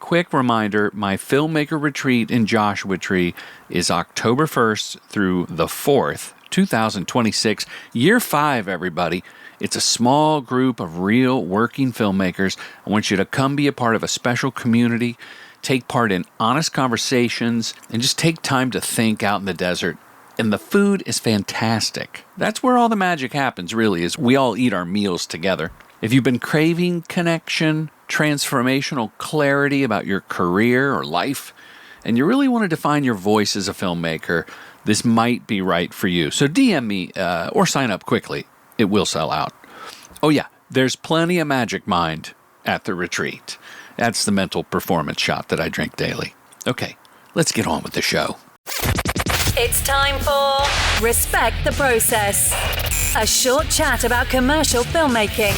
quick reminder, my filmmaker retreat in Joshua Tree is October 1st through the 4th, 2026, year 5, everybody. It's a small group of real working filmmakers. I want you to come be a part of a special community, take part in honest conversations, and just take time to think out in the desert. And the food is fantastic. That's where all the magic happens, really, is we all eat our meals together. If you've been craving connection, transformational clarity about your career or life, and you really want to define your voice as a filmmaker, this might be right for you. So DM me or sign up quickly. It will sell out. Oh yeah, there's plenty of Magic Mind at the retreat. That's the mental performance shot that I drink daily. Okay, let's get on with the show. It's time for Respect the Process, a short chat about commercial filmmaking.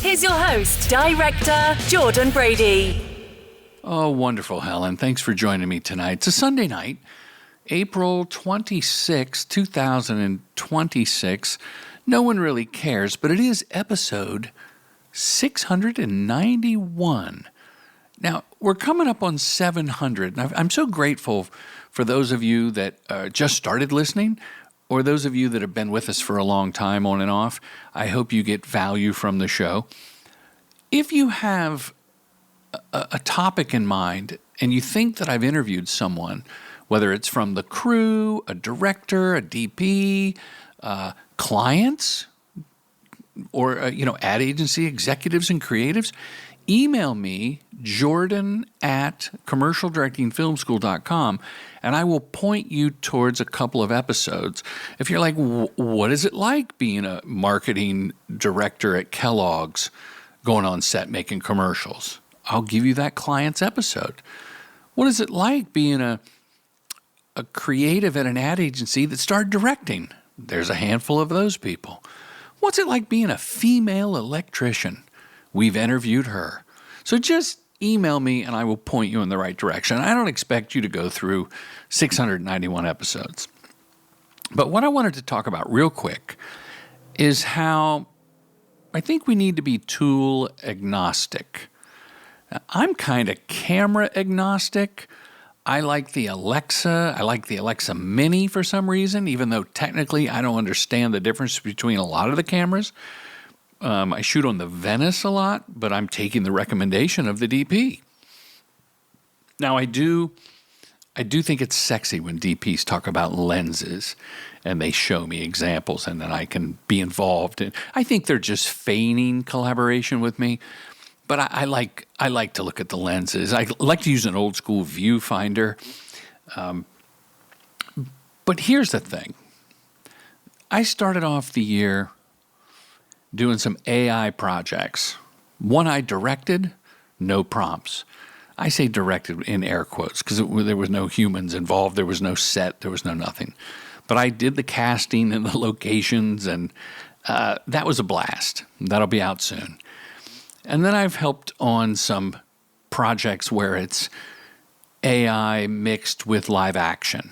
Here's your host, director Jordan Brady. Oh, wonderful, Helen. Thanks for joining me tonight. It's a Sunday night, April 26, 2026. No one really cares, but it is episode 691. Now, we're coming up on 700, and I'm so grateful for those of you that just started listening, or those of you that have been with us for a long time on and off. I hope you get value from the show. If you have a topic in mind and you think that I've interviewed someone, whether it's from the crew, a director, a DP, clients, or ad agency executives and creatives, email me, jordan@commercialdirectingfilmschool.com, and I will point you towards a couple of episodes. If you're like, what is it like being a marketing director at Kellogg's, going on set making commercials? I'll give you that client's episode. What is it like being a creative at an ad agency that started directing? There's a handful of those people. What's it like being a female electrician? We've interviewed her. So just email me and I will point you in the right direction. I don't expect you to go through 691 episodes. But what I wanted to talk about real quick is how I think we need to be tool agnostic. Now, I'm kind of camera agnostic. I like the Alexa. I like the Alexa Mini for some reason, even though technically I don't understand the difference between a lot of the cameras. I shoot on the Venice a lot, but I'm taking the recommendation of the DP. Now, I do think it's sexy when DPs talk about lenses and they show me examples and then I can be involved. And I think they're just feigning collaboration with me. But I like to look at the lenses. I like to use an old school viewfinder. But here's the thing. I started off the year doing some AI projects. One I directed, no prompts. I say directed in air quotes because there was no humans involved. There was no set. There was no nothing. But I did the casting and the locations, and that was a blast. That'll be out soon. And then I've helped on some projects where it's AI mixed with live action.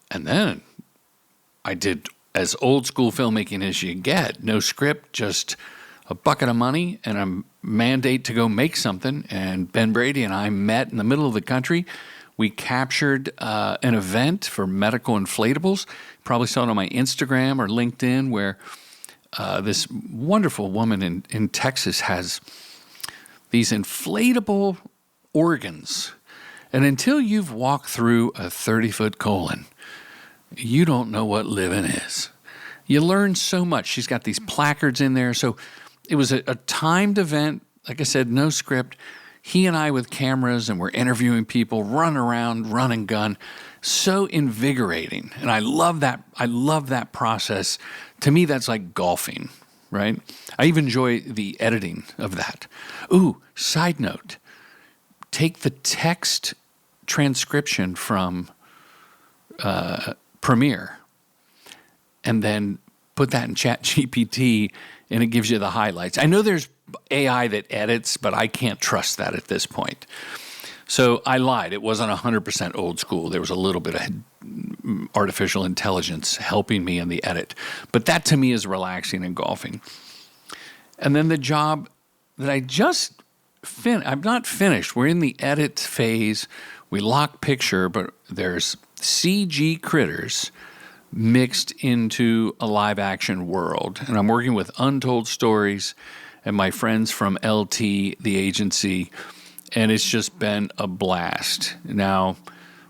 And then I did as old school filmmaking as you get. No script, just a bucket of money and a mandate to go make something. And Ben Brady and I met in the middle of the country. We captured an event for medical inflatables. Probably saw it on my Instagram or LinkedIn where this wonderful woman in Texas has these inflatable organs. And until you've walked through a 30-foot colon, you don't know what living is. You learn so much. She's got these placards in there. So it was a timed event. Like I said, no script. He and I with cameras, and we're interviewing people, run around, run and gun. So invigorating. And I love that. I love that process. To me, that's like golfing, right? I even enjoy the editing of that. Ooh, side note. Take the text transcription from Premiere and then put that in ChatGPT and it gives you the highlights. I know there's AI that edits, but I can't trust that at this point. So I lied. It wasn't 100% old school. There was a little bit of artificial intelligence helping me in the edit. But that to me is relaxing and golfing. And then the job that I just I'm not finished. We're in the edit phase. We lock picture, but there's CG critters mixed into a live action world. And I'm working with Untold Stories and my friends from LT, the agency, and it's just been a blast. Now,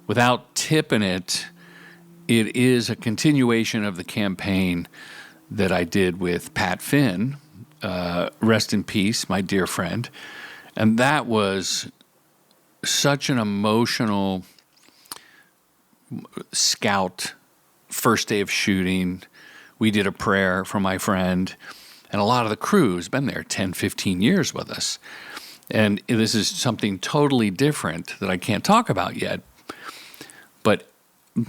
without tipping it, it is a continuation of the campaign that I did with Pat Finn, rest in peace, my dear friend. And that was such an emotional scout first day of shooting. We did a prayer for my friend, and a lot of the crew has been there 10, 15 years with us. And this is something totally different that I can't talk about yet. But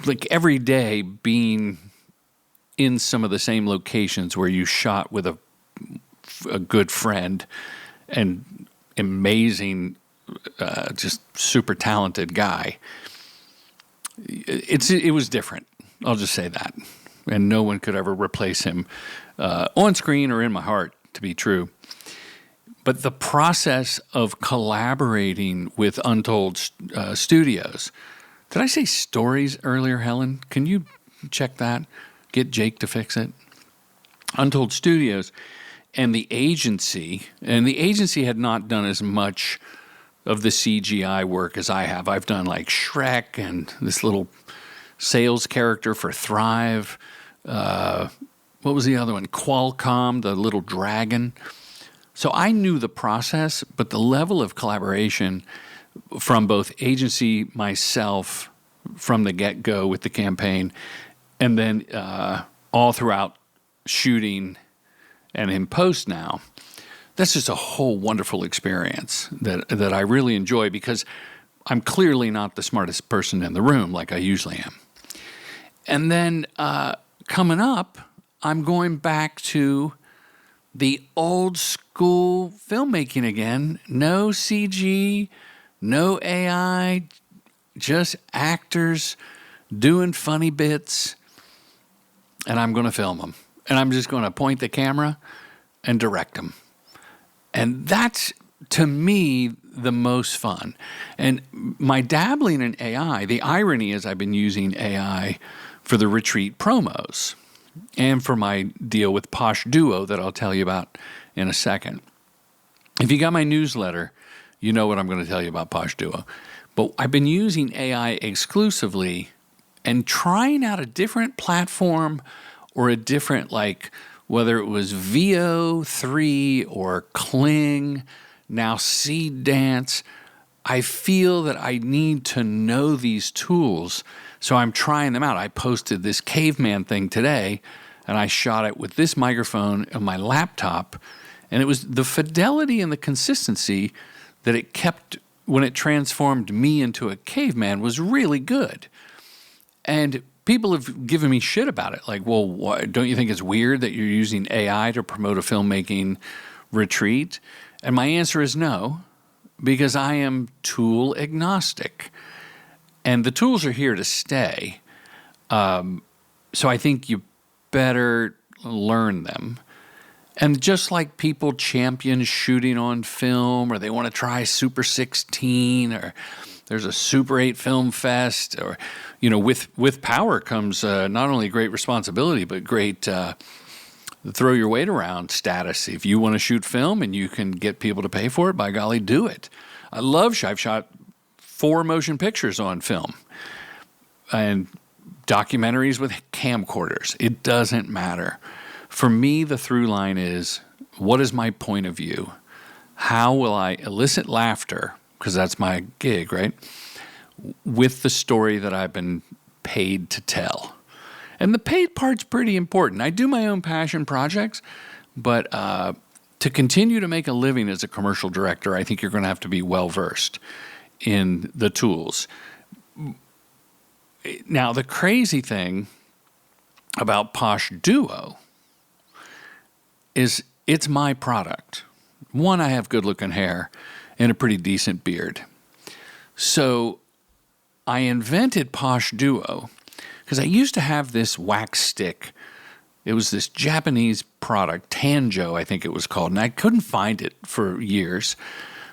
like every day being in some of the same locations where you shot with a good friend and amazing, just super talented guy, it was different. I'll just say that. And no one could ever replace him on screen or in my heart, to be true. But the process of collaborating with Untold Studios. Did I say stories earlier, Helen? Can you check that? Get Jake to fix it. Untold Studios and the agency had not done as much of the CGI work as I have. I've done like Shrek and this little sales character for Thrive. What was the other one? Qualcomm, the little dragon. So I knew the process, but the level of collaboration from both agency, myself, from the get-go with the campaign, and then all throughout shooting and in post now, that's just a whole wonderful experience that I really enjoy because I'm clearly not the smartest person in the room like I usually am. And then coming up, I'm going back to the old school filmmaking again. No CG, no AI, just actors doing funny bits, and I'm going to film them. And I'm just going to point the camera and direct them. And that's, to me, the most fun. And my dabbling in AI, the irony is I've been using AI for the retreat promos and for my deal with Posh Duo that I'll tell you about in a second. If you got my newsletter, you know what I'm going to tell you about Posh Duo. But I've been using AI exclusively and trying out a different platform or a different, like, whether it was VO3 or Kling, now Seed Dance. I feel that I need to know these tools, so I'm trying them out. I posted this caveman thing today, and I shot it with this microphone on my laptop, and it was the fidelity and the consistency that it kept when it transformed me into a caveman was really good. And people have given me shit about it. Like, well, don't you think it's weird that you're using AI to promote a filmmaking retreat? And my answer is no, because I am tool agnostic. And the tools are here to stay. So I think you better learn them. And just like people champion shooting on film, or they want to try Super 16, or there's a Super 8 Film Fest, or, you know, with power comes not only great responsibility, but great throw your weight around status. If you want to shoot film and you can get people to pay for it, by golly, do it. I've shot 4 motion pictures on film and documentaries with camcorders. It doesn't matter. For me, the through line is, what is my point of view? How will I elicit laughter, because that's my gig, right, with the story that I've been paid to tell? And the paid part's pretty important. I do my own passion projects, but to continue to make a living as a commercial director, I think you're going to have to be well-versed in the tools. Now, the crazy thing about Posh Duo is it's my product. One, I have good-looking hair and a pretty decent beard. So I invented Posh Duo because I used to have this wax stick. It was this Japanese product, Tanjo, I think it was called, and I couldn't find it for years.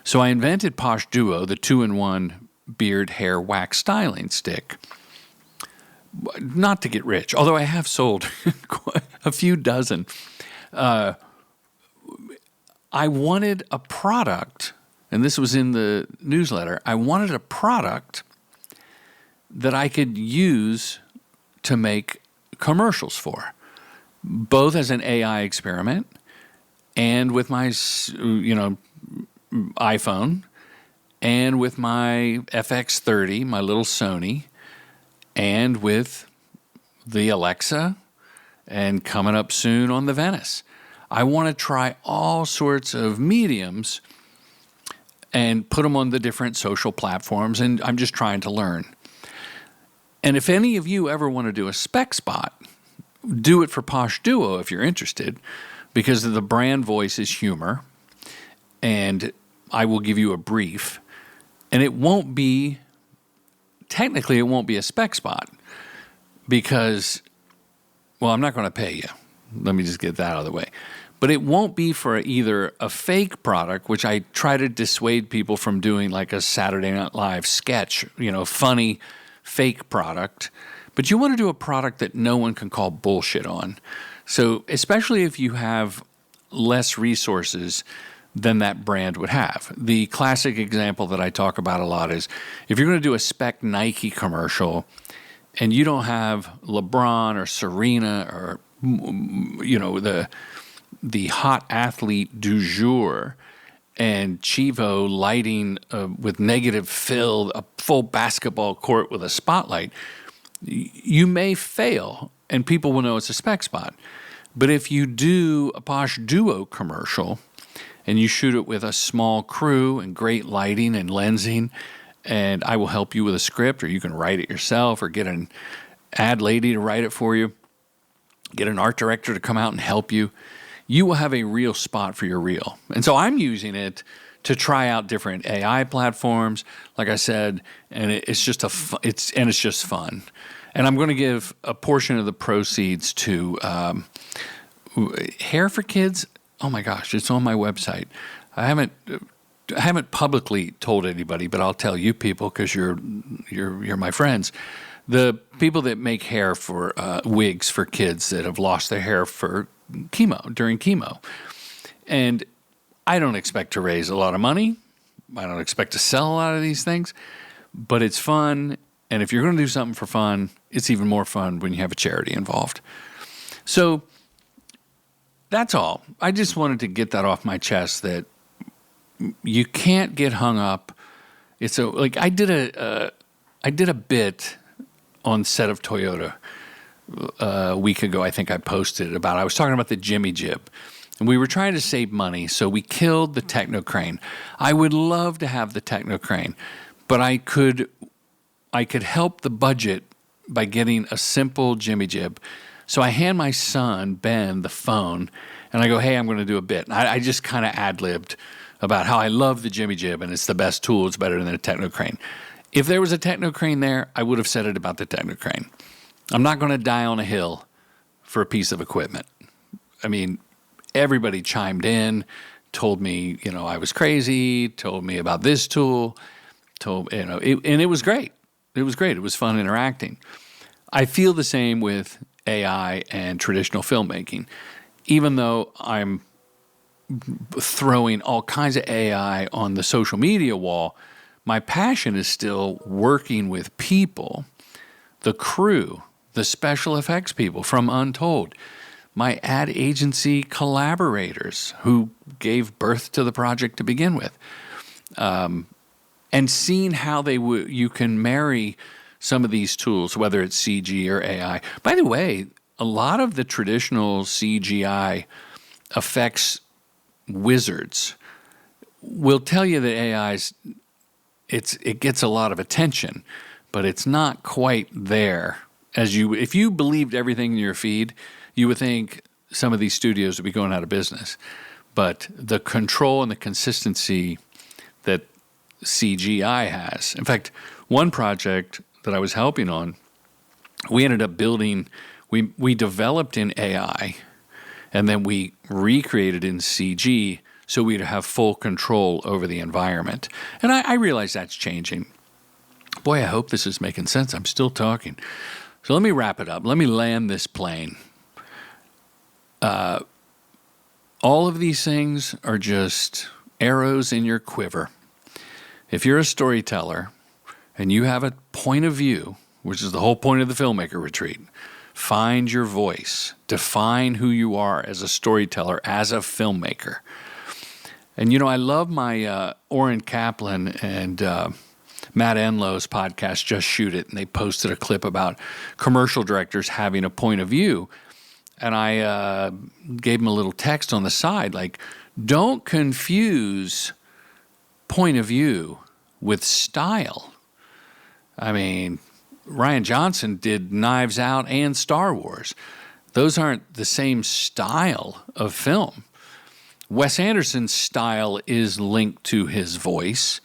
So I invented Posh Duo, the 2-in-1 beard hair wax styling stick, not to get rich, although I have sold a few dozen. I wanted a product, and this was in the newsletter, I wanted a product that I could use to make commercials for, both as an AI experiment and with my, iPhone, and with my FX30, my little Sony, and with the Alexa, and coming up soon on the Venice. I want to try all sorts of mediums and put them on the different social platforms, and I'm just trying to learn. And if any of you ever want to do a spec spot, do it for Posh Duo if you're interested, because the brand voice is humor, and I will give you a brief. And it won't be a spec spot because, well, I'm not going to pay you. Let me just get that out of the way. But it won't be for either a fake product, which I try to dissuade people from doing, like a Saturday Night Live sketch, funny fake product. But you want to do a product that no one can call bullshit on. So especially if you have less resources than that brand would have. The classic example that I talk about a lot is if you're going to do a spec Nike commercial and you don't have LeBron or Serena or the hot athlete du jour and Chivo lighting with negative fill a full basketball court with a spotlight, you may fail and people will know it's a spec spot. But if you do a Posh Duo commercial and you shoot it with a small crew and great lighting and lensing, and I will help you with a script, or you can write it yourself, or get an ad lady to write it for you, get an art director to come out and help you, you will have a real spot for your reel. And so I'm using it to try out different AI platforms, like I said, and it's just fun. And I'm going to give a portion of the proceeds to Hair for Kids. Oh my gosh, it's on my website. I haven't publicly told anybody, but I'll tell you people because you're my friends. The people that make hair for wigs for kids that have lost their hair for during chemo. And I don't expect to raise a lot of money. I don't expect to sell a lot of these things, but it's fun. And if you're going to do something for fun, it's even more fun when you have a charity involved. So that's all. I just wanted to get that off my chest that you can't get hung up. I did a bit on set of Toyota a week ago. I think I posted I was talking about the Jimmy Jib, and we were trying to save money, so we killed the Techno Crane. I would love to have the Techno Crane, but I could help the budget by getting a simple Jimmy Jib. So I hand my son, Ben, the phone, and I go, hey, I'm going to do a bit. And I just kind of ad-libbed about how I love the Jimmy Jib, and it's the best tool. It's better than a Techno Crane. If there was a Techno Crane there, I would have said it about the Techno Crane. I'm not going to die on a hill for a piece of equipment. I mean, everybody chimed in, told me, I was crazy, told me about this tool, and it was great. It was great. It was fun interacting. I feel the same with AI and traditional filmmaking. Even though I'm throwing all kinds of AI on the social media wall, my passion is still working with people, the crew, the special effects people from Untold, my ad agency collaborators who gave birth to the project to begin with, and seeing how you can marry some of these tools, whether it's CG or AI. By the way, a lot of the traditional CGI effects wizards will tell you that AI's it gets a lot of attention, but it's not quite there. If you believed everything in your feed, you would think some of these studios would be going out of business. But the control and the consistency that CGI has. In fact, one project that I was helping on, we ended up building, we developed in AI, and then we recreated in CG so we'd have full control over the environment. And I realize that's changing. Boy, I hope this is making sense. I'm still talking. So let me wrap it up. Let me land this plane. All of these things are just arrows in your quiver. If you're a storyteller and you have a point of view, which is the whole point of the Filmmaker Retreat, find your voice. Define who you are as a storyteller, as a filmmaker. And, I love my Orrin Kaplan and Matt Enlow's podcast, Just Shoot It, and they posted a clip about commercial directors having a point of view. And I gave him a little text on the side, like, don't confuse point of view with style. I mean, Rian Johnson did Knives Out and Star Wars. Those aren't the same style of film. Wes Anderson's style is linked to his voice.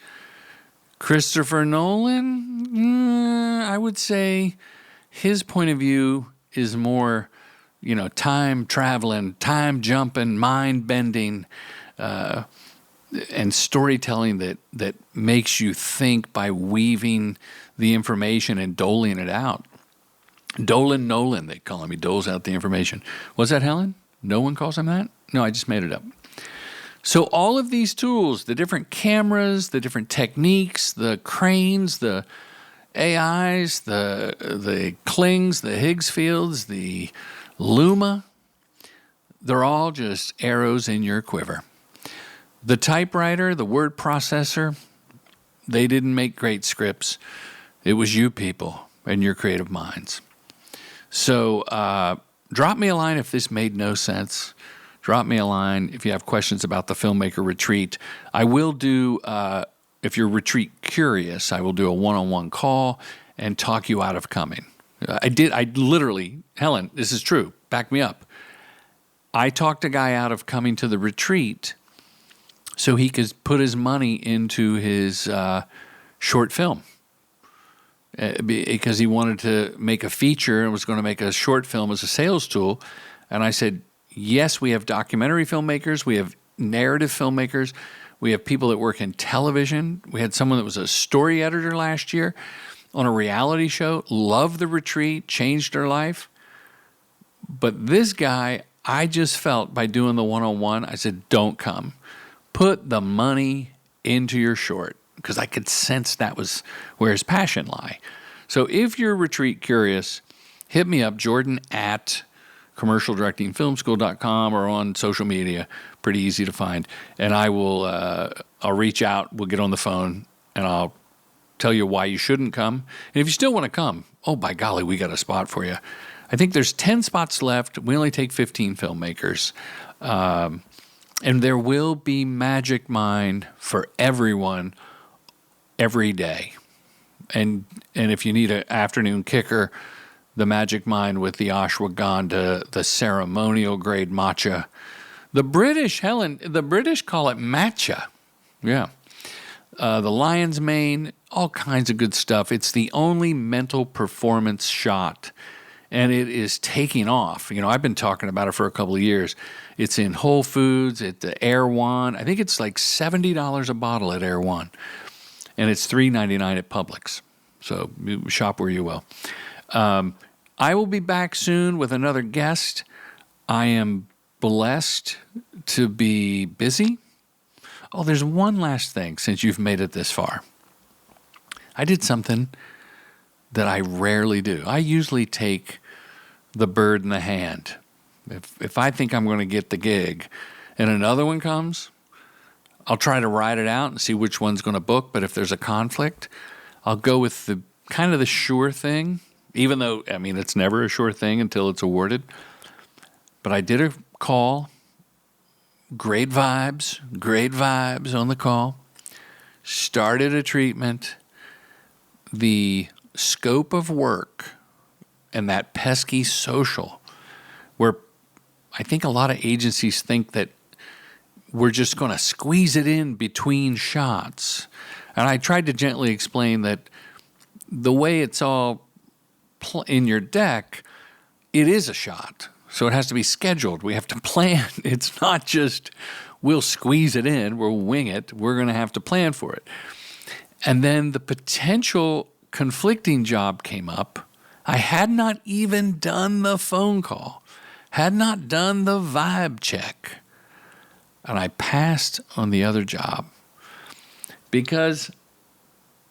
Christopher Nolan, I would say his point of view is more, time traveling, time jumping, mind bending, and storytelling that makes you think by weaving the information and doling it out. Dolan Nolan, they call him. He doles out the information. Was that Helen? No one calls him that? No, I just made it up. So all of these tools, the different cameras, the different techniques, the cranes, the AIs, the Klings, the Higgs fields, the Luma, they're all just arrows in your quiver. The typewriter, the word processor, they didn't make great scripts. It was you people and your creative minds. So drop me a line if this made no sense. Drop me a line if you have questions about the Filmmaker Retreat. I will do, if you're retreat curious, I will do a one-on-one call and talk you out of coming. I literally, Helen, this is true, back me up. I talked a guy out of coming to the retreat so he could put his money into his short film. Because he wanted to make a feature and was going to make a short film as a sales tool. And I said, yes, we have documentary filmmakers, we have narrative filmmakers, we have people that work in television. We had someone that was a story editor last year on a reality show, loved the retreat, changed her life. But this guy, I just felt by doing the one-on-one, I said, don't come. Put the money into your short, because I could sense that was where his passion lie. So if you're retreat curious, hit me up, Jordan at commercialdirectingfilmschool.com or on social media. Pretty easy to find. And I will, I'll reach out, we'll get on the phone, and I'll tell you why you shouldn't come. And if you still want to come, oh, by golly, we got a spot for you. I think there's 10 spots left. We only take 15 filmmakers. And there will be Magic Mind for everyone every day. And if you need an afternoon kicker, the Magic Mind with the ashwagandha, the ceremonial grade matcha. The British, Helen, the British call it matcha. Yeah. The lion's mane, all kinds of good stuff. It's the only mental performance shot, and it is taking off. I've been talking about it for a couple of years. It's in Whole Foods, at the Air One. I think it's like $70 a bottle at Air One, and it's $3.99 at Publix. So shop where you will. I will be back soon with another guest. I am blessed to be busy. Oh, there's one last thing since you've made it this far. I did something that I rarely do. I usually take the bird in the hand. If I think I'm going to get the gig and another one comes, I'll try to ride it out and see which one's going to book. But if there's a conflict, I'll go with the kind of the sure thing, even though, it's never a sure thing until it's awarded. But I did a call. Great vibes on the call. Started a treatment. The scope of work and that pesky social, where I think a lot of agencies think that we're just going to squeeze it in between shots. And I tried to gently explain that the way it's all in your deck, it is a shot. So it has to be scheduled. We have to plan. It's not just we'll squeeze it in, we'll wing it, we're going to have to plan for it. And then the potential conflicting job came up. I had not even done the phone call, had not done the vibe check. And I passed on the other job because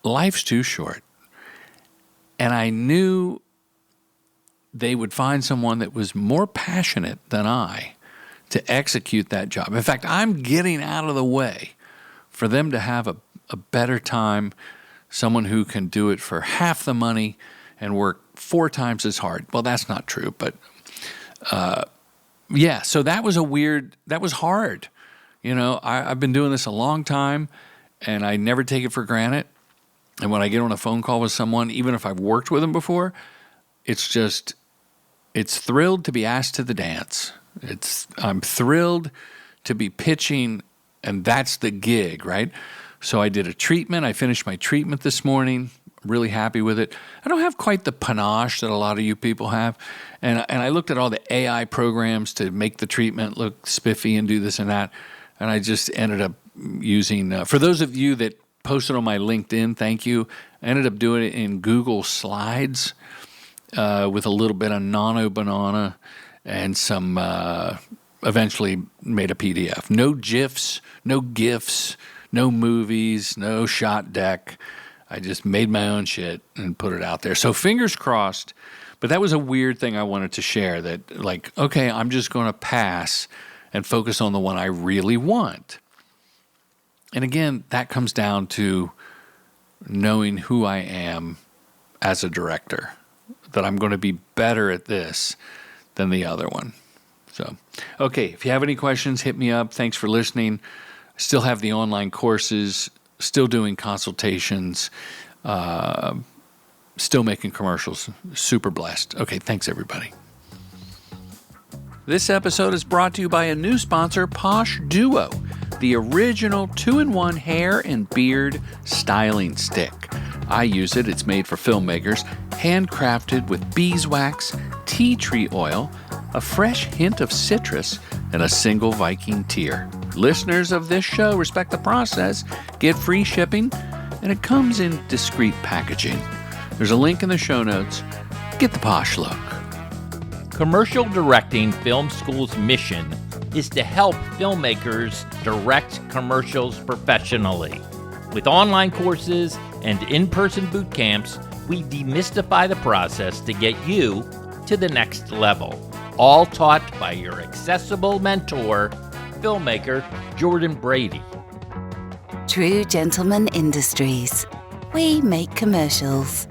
life's too short. And I knew they would find someone that was more passionate than I to execute that job. In fact, I'm getting out of the way for them to have a better time, someone who can do it for half the money and work 4 times as hard. Well, that's not true, but yeah, so that was hard. You know, I've been doing this a long time, and I never take it for granted. And when I get on a phone call with someone, even if I've worked with them before, it's thrilled to be asked to the dance. I'm thrilled to be pitching, and that's the gig, right? So I did a treatment. I finished my treatment this morning. Really happy with it. I don't have quite the panache that a lot of you people have. And I looked at all the AI programs to make the treatment look spiffy and do this and that. And I just ended up using, for those of you that posted on my LinkedIn, thank you. I ended up doing it in Google Slides with a little bit of Nano Banana and some, eventually made a PDF. No GIFs, no GIFs, no movies, no shot deck. I just made my own shit and put it out there. So fingers crossed. But that was a weird thing I wanted to share, that like, okay, I'm just going to pass and focus on the one I really want. And again, that comes down to knowing who I am as a director, that I'm going to be better at this than the other one. So, okay, if you have any questions, hit me up. Thanks for listening. I still have the online courses, still doing consultations, still making commercials. Super blessed. Okay, thanks everybody. This episode is brought to you by a new sponsor, Posh Duo, the original 2-in-1 hair and beard styling stick. I use it. It's made for filmmakers, handcrafted with beeswax, tea tree oil, a fresh hint of citrus, and a single Viking tear. Listeners of this show respect the process, get free shipping, and it comes in discreet packaging. There's a link in the show notes. Get the posh look. Commercial Directing Film School's mission is to help filmmakers direct commercials professionally. With online courses and in-person boot camps, we demystify the process to get you to the next level. All taught by your accessible mentor, filmmaker Jordan Brady. True Gentleman Industries. We make commercials.